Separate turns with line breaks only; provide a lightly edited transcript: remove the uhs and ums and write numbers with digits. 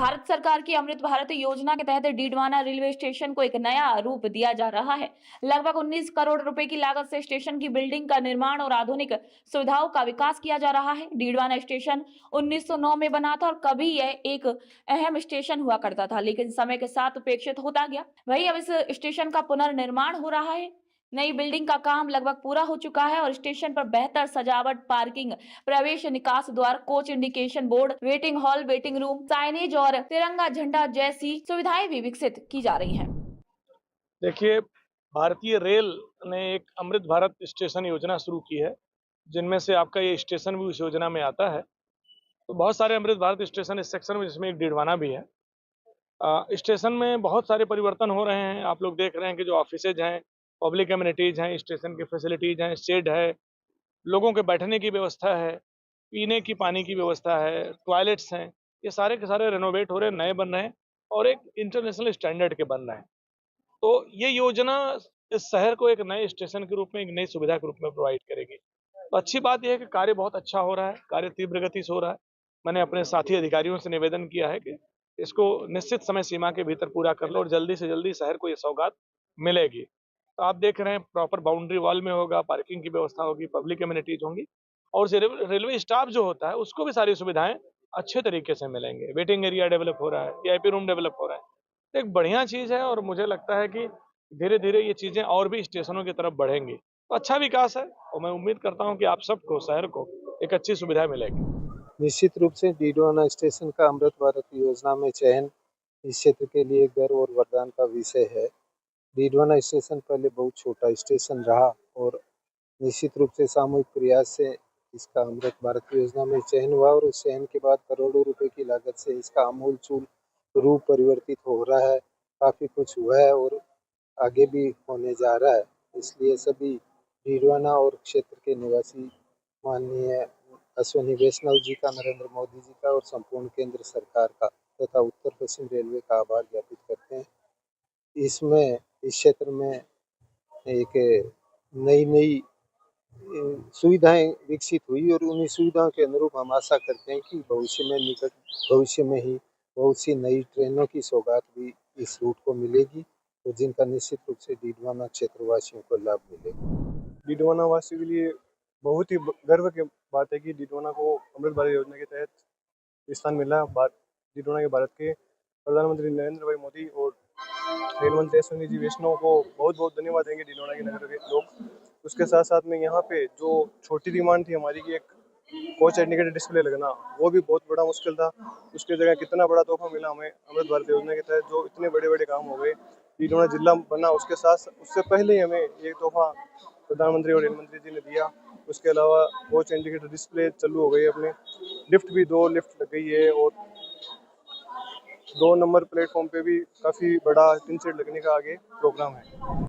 भारत सरकार की अमृत भारत योजना के तहत डीडवाना रेलवे स्टेशन को एक नया रूप दिया जा रहा है। लगभग 19 करोड़ रुपए की लागत से स्टेशन की बिल्डिंग का निर्माण और आधुनिक सुविधाओं का विकास किया जा रहा है। डीडवाना स्टेशन 1909 में बना था और कभी यह एक अहम स्टेशन हुआ करता था, लेकिन समय के साथ उपेक्षित होता गया। वहीं अब इस स्टेशन का पुनर्निर्माण हो रहा है। नई बिल्डिंग का काम लगभग पूरा हो चुका है और स्टेशन पर बेहतर सजावट, पार्किंग, प्रवेश निकास द्वार, coach indication board, waiting hall, waiting room, signage और तिरंगा झंडा जैसी सुविधाएं भी विकसित की जा रही हैं।
देखिए, भारतीय रेल ने एक अमृत भारत स्टेशन योजना शुरू की है, जिनमें से आपका ये स्टेशन भी उस योजना में आता है। तो बहुत सारे अमृत भारत स्टेशन इस सेक्शन में, जिसमें एक डीडवाना भी है। स्टेशन में बहुत सारे परिवर्तन हो रहे हैं। आप लोग देख रहे हैं कि जो ऑफिसेज हैं, पब्लिक एमिनिटीज़ हैं, स्टेशन की फैसिलिटीज़ हैं, शेड है, लोगों के बैठने की व्यवस्था है, पीने की पानी की व्यवस्था है, टॉयलेट्स हैं। ये सारे के सारे रेनोवेट हो रहे हैं, नए बन रहे हैं और एक इंटरनेशनल स्टैंडर्ड के बन रहे हैं। तो ये योजना इस शहर को एक नए स्टेशन के रूप में, एक नई सुविधा के रूप में प्रोवाइड करेगी। तो अच्छी बात यह है कि कार्य बहुत अच्छा हो रहा है, कार्य तीव्र गति से हो रहा है। मैंने अपने साथी अधिकारियों से निवेदन किया है कि इसको निश्चित समय सीमा के भीतर पूरा कर लो और जल्दी से जल्दी शहर को ये सौगात मिलेगी। तो आप देख रहे हैं, प्रॉपर बाउंड्री वॉल में होगा, पार्किंग की व्यवस्था होगी, पब्लिक एमिनिटीज होंगी और रेलवे स्टाफ जो होता है उसको भी सारी सुविधाएं अच्छे तरीके से मिलेंगे। वेटिंग एरिया डेवलप हो रहा है, वीआईपी रूम डेवलप हो रहा है। तो एक बढ़िया चीज़ है और मुझे लगता है कि धीरे-धीरे ये चीज़ें और भी स्टेशनों की तरफ बढ़ेंगी। तो अच्छा विकास है और मैं उम्मीद करता हूँ कि आप सबको, शहर को एक अच्छी सुविधा मिलेगी।
निश्चित रूप से डीडवाना स्टेशन का अमृत भारत योजना में चयन इस क्षेत्र के लिए गर्व और वरदान का विषय है। डीडवाना स्टेशन पहले बहुत छोटा स्टेशन रहा और निश्चित रूप से सामूहिक प्रयास से इसका अमृत भारत योजना में चयन हुआ और उस चयन के बाद करोड़ों रुपए की लागत से इसका आमूल-चूल रूप परिवर्तित हो रहा है। काफ़ी कुछ हुआ है और आगे भी होने जा रहा है। इसलिए सभी डीडवाना और क्षेत्र के निवासी माननीय अश्विनी वैष्णव जी का, नरेंद्र मोदी जी का और संपूर्ण केंद्र सरकार का तथा उत्तर पश्चिम रेलवे का आभार ज्ञापित करते हैं। इसमें इस क्षेत्र में एक नई सुविधाएं विकसित हुई और उन्हीं सुविधाओं के अनुरूप हम आशा करते हैं कि भविष्य में, निकट भविष्य में ही बहुत सी नई ट्रेनों की सौगात भी इस रूट को मिलेगी, तो जिनका निश्चित रूप से डीडवाना क्षेत्रवासियों को लाभ मिलेगा।
डीडवाना वासी के लिए बहुत ही गर्व की बात है कि डीडवाना को अमृत भारत योजना के तहत स्थान मिला। डीडवाना के भारत के प्रधानमंत्री नरेंद्र भाई मोदी और रेल मंत्री अश्विनी जी वैष्णव को बहुत बहुत धन्यवाद देंगे डीडवाना के नगर के लोग। उसके साथ साथ में यहाँ पे जो छोटी डिमांड थी हमारी कि एक कोच इंडिकेटर डिस्प्ले लगना, वो भी बहुत बड़ा मुश्किल था। उसके जगह कितना बड़ा तोहफा मिला हमें अमृत भारत योजना के तहत, जो इतने बड़े बड़े काम हो गए। डीडवाना जिला बना, उसके साथ उससे पहले ही हमें एक तोहफा प्रधानमंत्री और रेल मंत्री जी ने दिया। उसके अलावा कोच इंडिकेटर डिस्प्ले चालू हो गई अपने, लिफ्ट भी 2 लिफ्ट लग गई है और 2 नंबर प्लेटफॉर्म पे भी काफ़ी बड़ा टिन शेड लगने का आगे प्रोग्राम है।